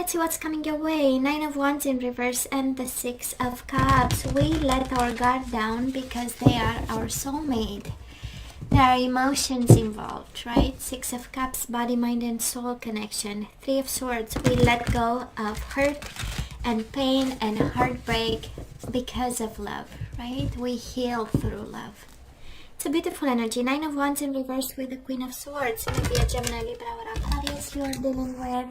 let's see what's coming your way. 9 of Wands in reverse and the 6 of Cups. We let our guard down because they are our soulmate. There are emotions involved, right? 6 of Cups, body, mind, and soul connection. 3 of Swords, we let go of hurt and pain and heartbreak because of love, right? We heal through love. It's a beautiful energy. 9 of Wands in reverse with the Queen of Swords. Maybe a Gemini, Libra, or Aquarius you are dealing with.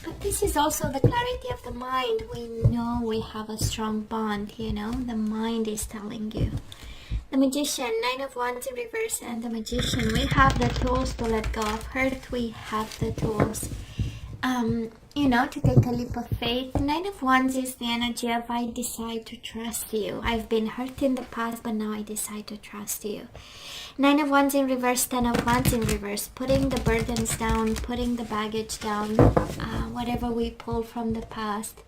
But this is also the clarity of the mind. We know we have a strong bond, you know. The mind is telling you. The Magician, 9 of Wands in reverse and the Magician. We have the tools to let go of hurt. We have the tools, you know, to take a leap of faith. 9 of Wands is the energy of I decide to trust you. I've been hurt in the past, but now I decide to trust you. 9 of Wands in reverse, 10 of Wands in reverse. Putting the burdens down, putting the baggage down, whatever we pull from the past.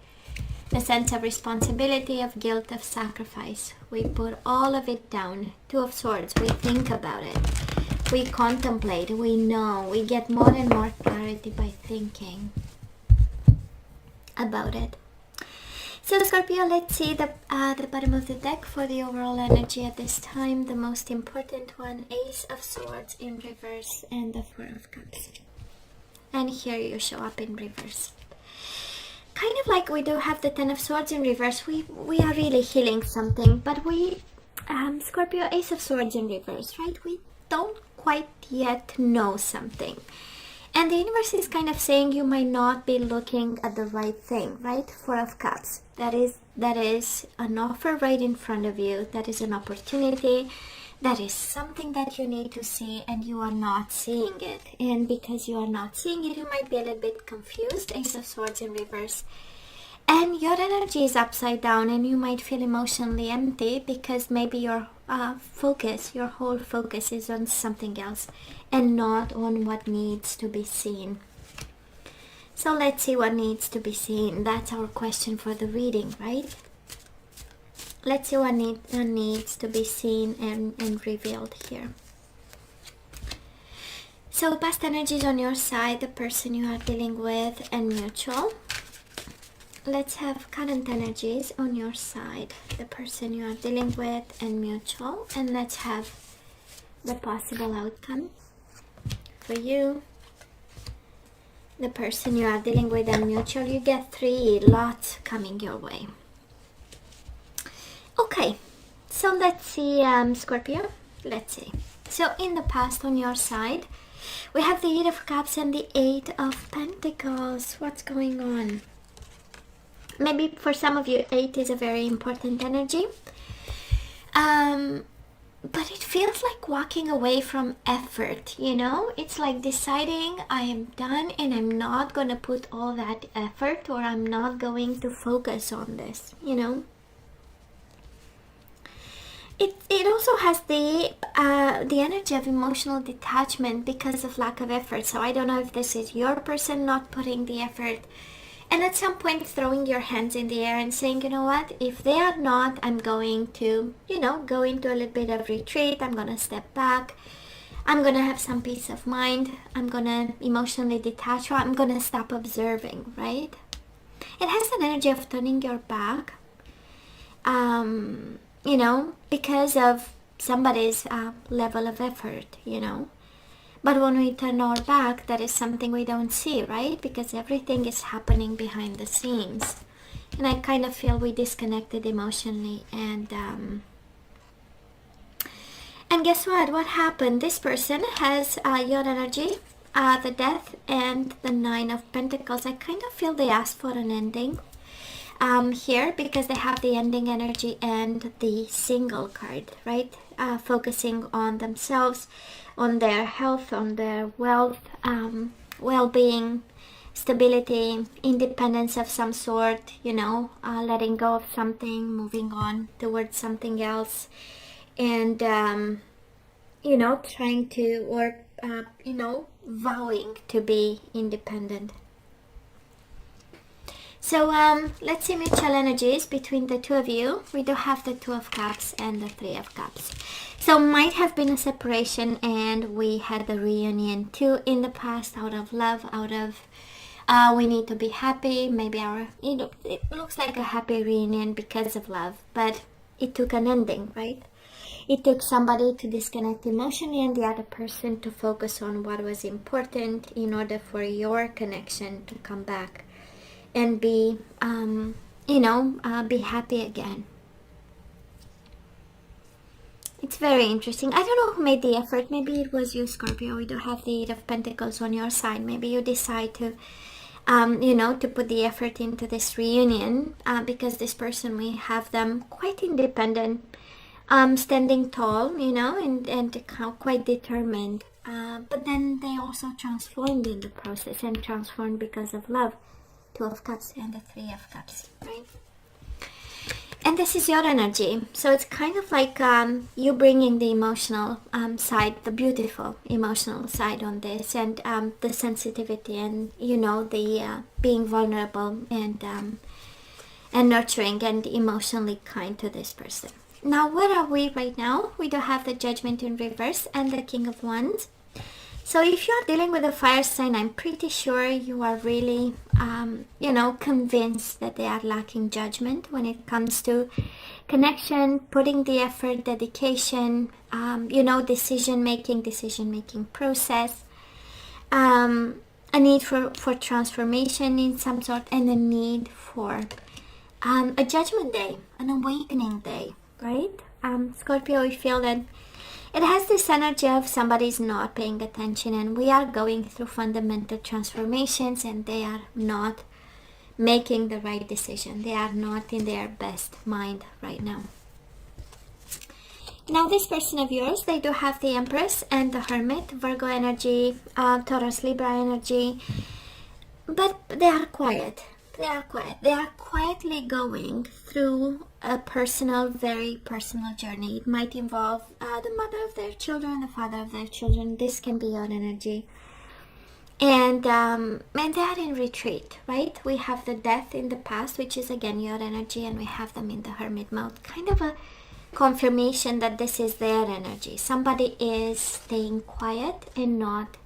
The sense of responsibility, of guilt, of sacrifice. We put all of it down. 2 of Swords, we think about it. We contemplate, we know. We get more and more clarity by thinking about it. So Scorpio, let's see the bottom of the deck for the overall energy at this time. The most important one, Ace of Swords in reverse and the 4 of Cups. And here you show up in reverse. Kind of like we do have the 10 of Swords in reverse. We are really healing something, but we, Scorpio, Ace of Swords in reverse, right? We don't quite yet know something. And the universe is kind of saying you might not be looking at the right thing, right? 4 of Cups. That is an offer right in front of you. That is an opportunity. That is something that you need to see and you are not seeing it. And because you are not seeing it, you might be a little bit confused. Ace of Swords in reverse. And your energy is upside down and you might feel emotionally empty because maybe your focus, your whole focus is on something else and not on what needs to be seen. So let's see what needs to be seen. That's our question for the reading, right? Let's see what needs to be seen and revealed here. So past energies on your side, the person you are dealing with, and mutual. Let's have current energies on your side, the person you are dealing with, and mutual. And let's have the possible outcome for you, the person you are dealing with, and mutual. You get 3 lots coming your way. Okay, so let's see, Scorpio, let's see. So in the past on your side, we have the 8 of Cups and the 8 of Pentacles. What's going on? Maybe for some of you, 8 is a very important energy. But it feels like walking away from effort, you know? It's like deciding I am done and I'm not going to put all that effort, or I'm not going to focus on this, you know? It also has the energy of emotional detachment because of lack of effort. So I don't know if this is your person not putting the effort, and at some point throwing your hands in the air and saying, you know what, if they are not, I'm going to, you know, go into a little bit of retreat. I'm going to step back. I'm going to have some peace of mind. I'm going to emotionally detach, or I'm going to stop observing, right? It has an energy of turning your back. You know, because of somebody's level of effort, you know. But when we turn our back, that is something we don't see, right? Because everything is happening behind the scenes. And I kind of feel we disconnected emotionally. And guess what? What happened? This person has your energy, the Death, and the 9 of Pentacles. I kind of feel they asked for an ending. Here, because they have the ending energy and the single card, right? Focusing on themselves, on their health, on their wealth, well-being, stability, independence of some sort, you know, letting go of something, moving on towards something else, and, you know, trying to, or, you know, vowing to be independent. So let's see mutual energies between the two of you. We do have the 2 of Cups and the 3 of Cups. So might have been a separation and we had the reunion too in the past, out of love, out of We need to be happy. Maybe it looks like a happy reunion because of love, but it took an ending, right? It took somebody to disconnect emotionally and the other person to focus on what was important in order for your connection to come back and be, be happy again. It's very interesting. I don't know who made the effort. Maybe it was you, Scorpio. We do have the Eight of Pentacles on your side. Maybe you decide to, to put the effort into this reunion because this person, we have them quite independent, standing tall, and quite determined. But then they also transformed in the process and transformed because of love. Two of Cups and the Three of Cups, right? And this is your energy. So it's kind of like you bringing the emotional side, the beautiful emotional side on this, and the sensitivity and, the being vulnerable and nurturing and emotionally kind to this person. Now, where are we right now? We do have the Judgment in reverse and the King of Wands. So if you are dealing with a fire sign, I'm pretty sure you are really, convinced that they are lacking judgment when it comes to connection, putting the effort, dedication, decision-making process, a need for transformation in some sort, and a need for a judgment day, an awakening day, right? Scorpio, we feel that it has this energy of somebody's not paying attention, and we are going through fundamental transformations and they are not making the right decision. They are not in their best mind right now. Now this person of yours, they do have the Empress and the Hermit, Virgo energy, Taurus, Libra energy, but they are quiet. They are quiet. They are quietly going through a very personal journey. It might involve the mother of their children, the father of their children. This can be your energy. And they are in retreat, right? We have the Death in the past, which is again your energy, and we have them in the Hermit mode. Kind of a confirmation that this is their energy. Somebody is staying quiet and not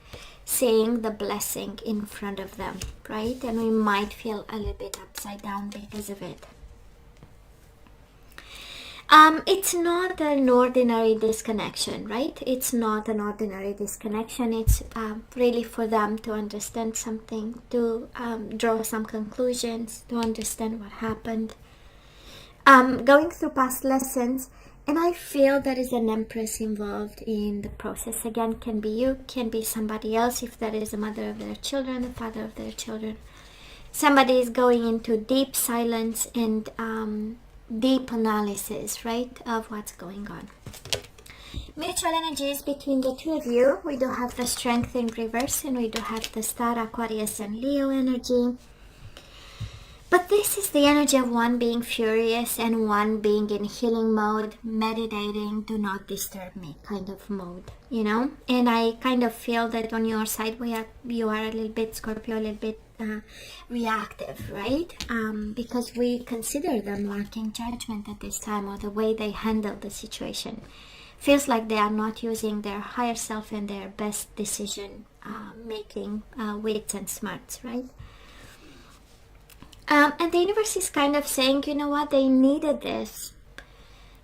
seeing the blessing in front of them, right? And we might feel a little bit upside down because of it. It's not an ordinary disconnection, right? It's not an ordinary disconnection. It's really for them to understand something, to draw some conclusions, to understand what happened. Going through past lessons, and I feel there is an Empress involved in the process. Again, can be you, can be somebody else, if there is a mother of their children, the father of their children. Somebody is going into deep silence and deep analysis, right, of what's going on. Mutual energies between the two of you. We do have the Strength in reverse, and we do have the Star, Aquarius and Leo energy. But this is the energy of one being furious and one being in healing mode, meditating, do not disturb me kind of mode, And I kind of feel that on your side, you are a little bit, Scorpio, a little bit reactive, right? Because we consider them lacking judgment at this time, or the way they handle the situation. Feels like they are not using their higher self and their best decision making wits and smarts, right? And the universe is kind of saying, you know what, they needed this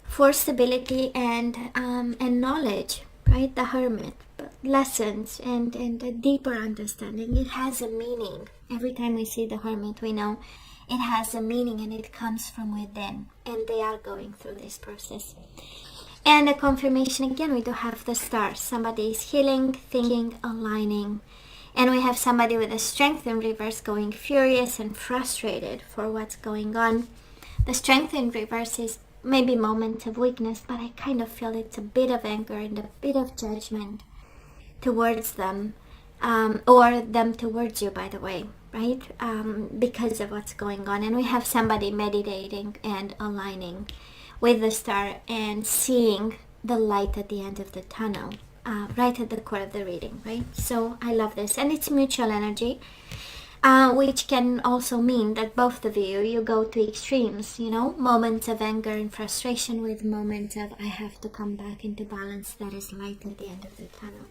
for stability and knowledge, right? The Hermit, lessons and a deeper understanding. It has a meaning. Every time we see the Hermit, we know it has a meaning and it comes from within. And they are going through this process. And a confirmation again, we do have the Star. Somebody is healing, thinking, aligning. And we have somebody with a Strength in reverse going furious and frustrated for what's going on. The Strength in reverse is maybe moments of weakness, but I kind of feel it's a bit of anger and a bit of judgment towards them, or them towards you, by the way, right? Because of what's going on. And we have somebody meditating and aligning with the Star and seeing the light at the end of the tunnel. Right at the core of the reading, right? So I love this, and it's mutual energy, which can also mean that both of you go to extremes, moments of anger and frustration with moments of I have to come back into balance. That is light at the end of the tunnel.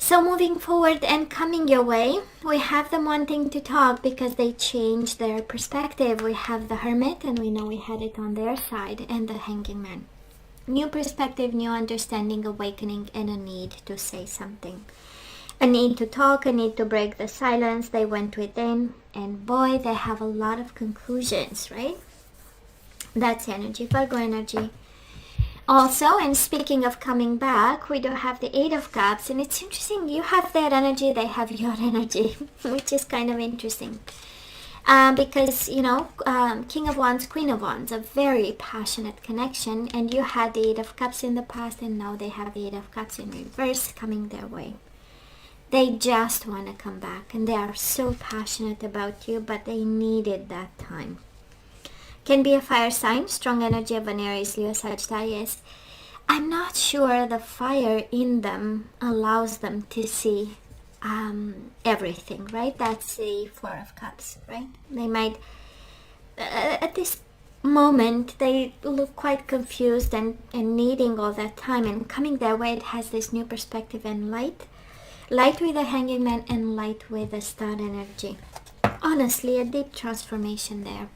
So moving forward and coming your way, we have them wanting to talk because they changed their perspective. We have the Hermit, and we know we had it on their side, and the Hanging Man. New perspective, new understanding, awakening, and a need to say something. A need to talk, a need to break the silence. They went within, and boy, they have a lot of conclusions, right? That's energy, Virgo energy. Also, and speaking of coming back, we do have the Eight of Cups, and it's interesting, you have their energy, they have your energy, which is kind of interesting. Because, you know, King of Wands, Queen of Wands, a very passionate connection, and you had the Eight of Cups in the past, and now they have the Eight of Cups in reverse coming their way. They just want to come back, and they are so passionate about you, but they needed that time. Can be a fire sign, strong energy of an Aries, Leo, Sagittarius. I'm not sure the fire in them allows them to see everything, right? That's the Four of Cups, right? They might, at this moment, they look quite confused and needing all that time, and coming their way, it has this new perspective and light. Light with the Hanging Man and light with the Star energy. Honestly, a deep transformation there.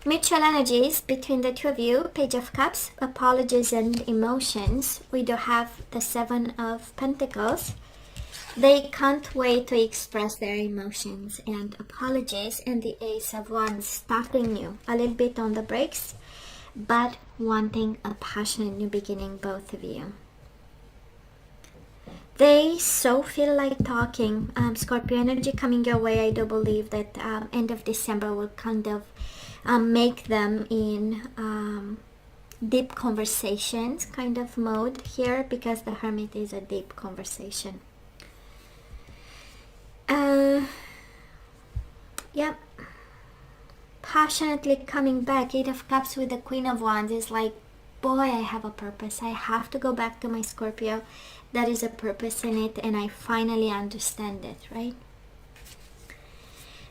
Mutual energies between the two of you, Page of Cups, apologies and emotions. We do have the Seven of Pentacles. They can't wait to express their emotions and apologies, and the Ace of Wands starting new, a little bit on the brakes, but wanting a passionate new beginning, both of you. They so feel like talking. Scorpio energy coming your way. I do believe that end of December will kind of make them in deep conversations kind of mode here, because the Hermit is a deep conversation. Yep. Passionately coming back. Eight of Cups with the Queen of Wands is like, boy, I have a purpose. I have to go back to my Scorpio. That is a purpose in it, and I finally understand it, right?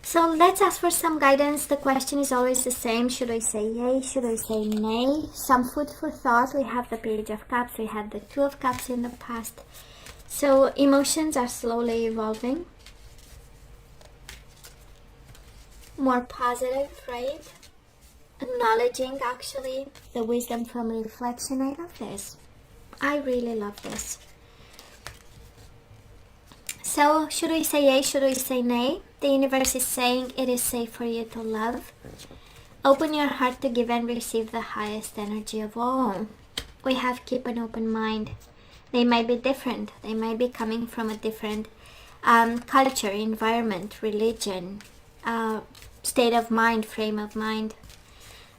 So let's ask for some guidance. The question is always the same. Should I say yay? Should I say nay? Some food for thought. We have the Page of Cups. We had the Two of Cups in the past. So emotions are slowly evolving. More positive, right? Acknowledging actually the wisdom from reflection. I love this. I really love this. So should we say yay? Should we say nay? The universe is saying it is safe for you to love. Open your heart to give and receive the highest energy of all. We have keep an open mind. They might be different. They might be coming from a different culture, environment, religion, state of mind, frame of mind,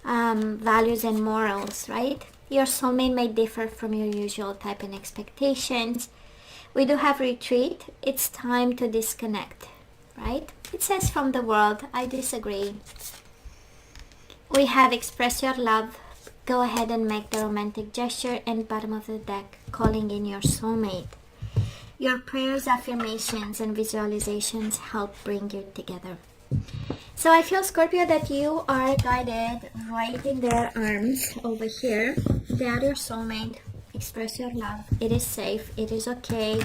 values and morals, right? Your soulmate may differ from your usual type and expectations. We do have retreat. It's time to disconnect, right? It says from the world. I disagree. We have express your love. Go ahead and make the romantic gesture, and bottom of the deck, calling in your soulmate. Your prayers, affirmations, and visualizations help bring you together. So I feel, Scorpio, that you are guided right in their arms over here. They are your soulmate. Express your love. It is safe. It is okay.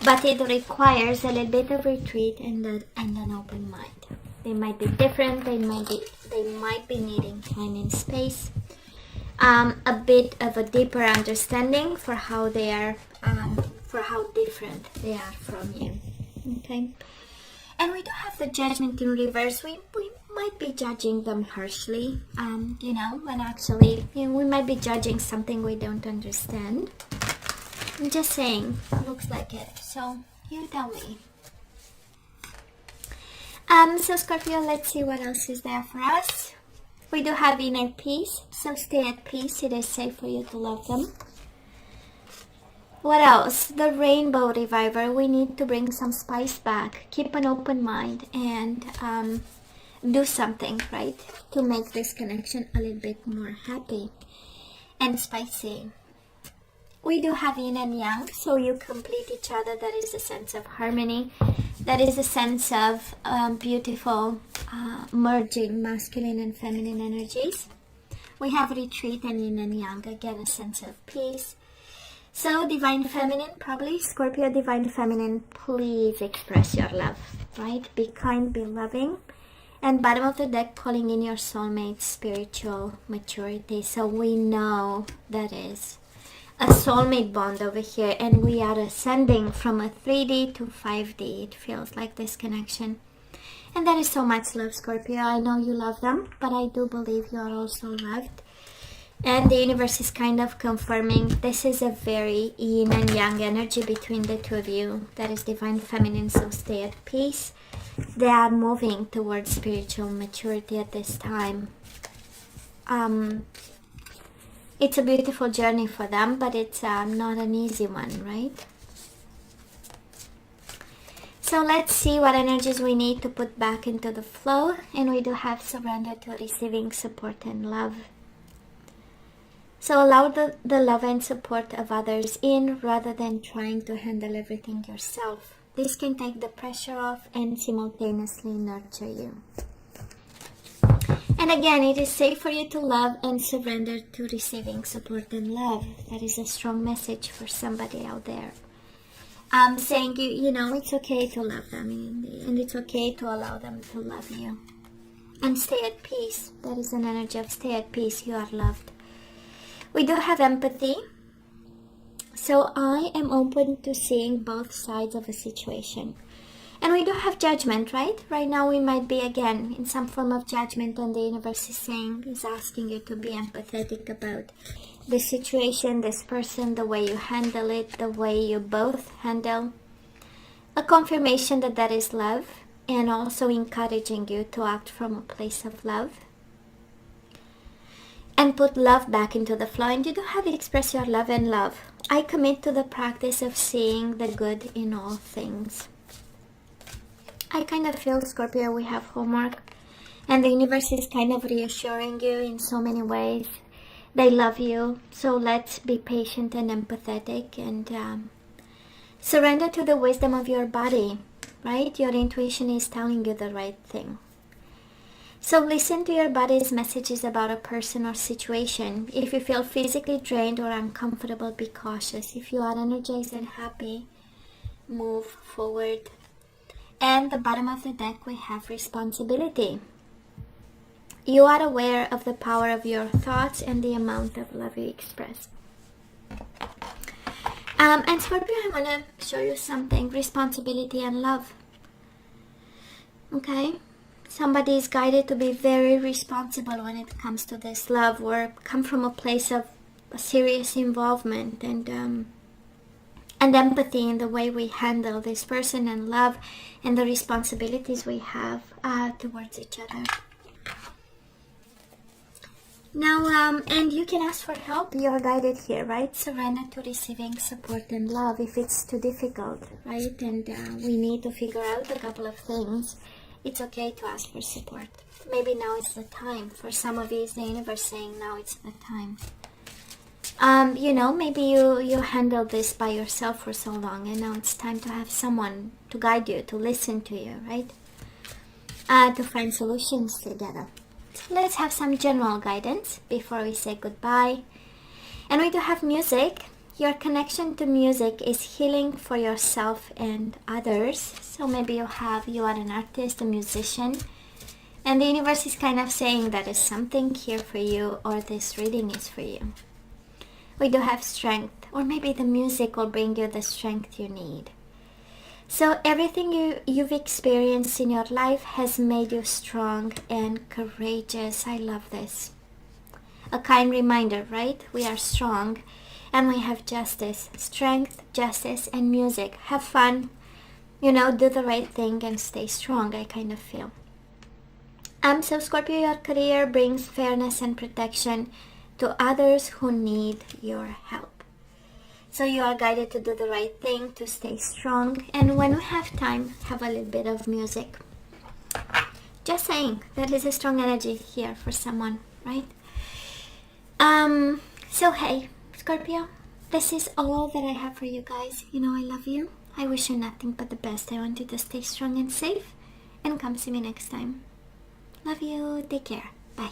But it requires a little bit of retreat and an open mind. They might be different. They might be needing time and space. A bit of a deeper understanding for how they are, for how different they are from you. Okay. And we do have the Judgment in reverse. We might be judging them harshly, you know, when actually, you know, we might be judging something we don't understand. I'm just saying, looks like it. So you tell me. So Scorpio, let's see what else is there for us. We do have inner peace, so stay at peace. It is safe for you to love them. What else? The Rainbow Reviver. We need to bring some spice back. Keep an open mind and do something, right? To make this connection a little bit more happy and spicy. We do have yin and yang, so you complete each other. That is a sense of harmony. That is a sense of beautiful merging masculine and feminine energies. We have retreat and yin and yang. Again, a sense of peace. So Divine Feminine, probably Scorpio Divine Feminine, please express your love, right? Be kind, be loving. And bottom of the deck, calling in your soulmate, spiritual maturity. So we know that is a soulmate bond over here, and we are ascending from a 3D to 5D. It feels like this connection. And there is so much love, Scorpio. I know you love them, but I do believe you are also loved. And the universe is kind of confirming this is a very yin and yang energy between the two of you. That is Divine Feminine, so stay at peace. They are moving towards spiritual maturity at this time. It's a beautiful journey for them, but it's not an easy one, right? So let's see what energies we need to put back into the flow. And we do have surrender to receiving support and love. So allow the love and support of others in rather than trying to handle everything yourself. This can take the pressure off and simultaneously nurture you. And again, it is safe for you to love and surrender to receiving support and love. That is a strong message for somebody out there. Saying, you know, it's okay to love them and it's okay to allow them to love you. And stay at peace. That is an energy of stay at peace. You are loved. We do have empathy. So I am open to seeing both sides of a situation. And we do have judgment, right? Right now we might be again in some form of judgment, and the universe is asking you to be empathetic about the situation, this person, the way you handle it, the way you both handle. A confirmation that that is love, and also encouraging you to act from a place of love. And put love back into the flow. And you do have to express your love and love. I commit to the practice of seeing the good in all things. I kind of feel, Scorpio, we have homework. And the universe is kind of reassuring you in so many ways. They love you. So let's be patient and empathetic. And surrender to the wisdom of your body. Right? Your intuition is telling you the right thing. So listen to your body's messages about a person or situation. If you feel physically drained or uncomfortable, be cautious. If you are energized and happy, move forward. And the bottom of the deck, we have responsibility. You are aware of the power of your thoughts and the amount of love you express. And Scorpio, I want to show you something. Responsibility and love. Okay? Somebody is guided to be very responsible when it comes to this love, or come from a place of a serious involvement and empathy in the way we handle this person, and love and the responsibilities we have towards each other. Now, and you can ask for help. You are guided here, right? Surrender to receiving support and love if it's too difficult, right? And we need to figure out a couple of things. It's okay to ask for support. Maybe now is the time. For some of you, it's the universe saying now it's the time. You know, maybe you handled this by yourself for so long, and now it's time to have someone to guide you, to listen to you, right? To find solutions together. So let's have some general guidance before we say goodbye. And we do have music. Your connection to music is healing for yourself and others. So maybe you are an artist, a musician, and the universe is kind of saying that is something here for you, or this reading is for you. We do have strength, or maybe the music will bring you the strength you need. So everything you've experienced in your life has made you strong and courageous. I love this. A kind reminder, right? We are strong. And we have justice, strength, justice, and music. Have fun, you know, do the right thing and stay strong, I kind of feel. So Scorpio, your career brings fairness and protection to others who need your help. So you are guided to do the right thing, to stay strong. And when we have time, have a little bit of music. Just saying, that is a strong energy here for someone, right? So hey, Scorpio, this is all that I have for you guys. You know I love you. I wish you nothing but the best. I want you to stay strong and safe. And come see me next time. Love you. Take care. Bye.